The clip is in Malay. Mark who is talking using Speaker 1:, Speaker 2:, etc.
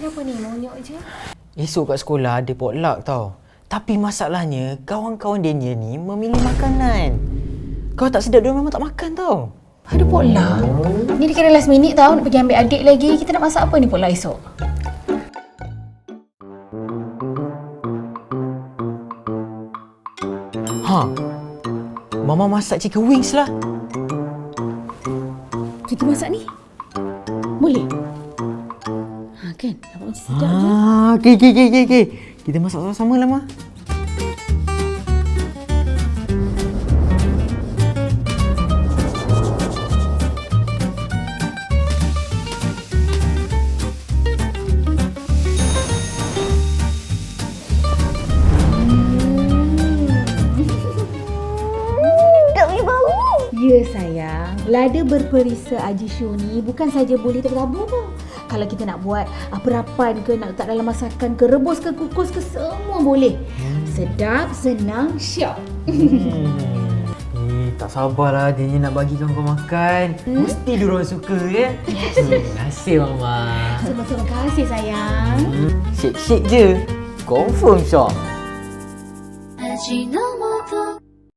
Speaker 1: Kenapa ni monyok je?
Speaker 2: Esok kat sekolah ada potluck tau. Tapi masalahnya, kawan-kawan dia ni memilih makanan. Kau tak sedap, dia memang tak makan tau.
Speaker 1: Ada potluck? Ni dia kira last minute tau, nak pergi ambil adik lagi. Kita nak masak apa ni potluck esok?
Speaker 2: Mama masak chicken wings lah.
Speaker 1: Kita masak ni? Boleh? Kan? Nampak macam sedap je.
Speaker 2: Okey. Kita masak sama-sama lah, Ma.
Speaker 1: Ya sayang, lada berperisa Haji Syu ni bukan saja boleh tertabur tau. Kalau kita nak buat perapan ke, nak letak dalam masakan ke, rebus ke, kukus ke, semua boleh. Sedap, senang, syok.
Speaker 2: Tak sabarlah dia ni nak bagikan kau makan. Mesti diorang suka ya. Terima kasih Mama.
Speaker 1: Sama-sama kasih sayang.
Speaker 2: Shake-shake je. Confirm syok.
Speaker 3: As you know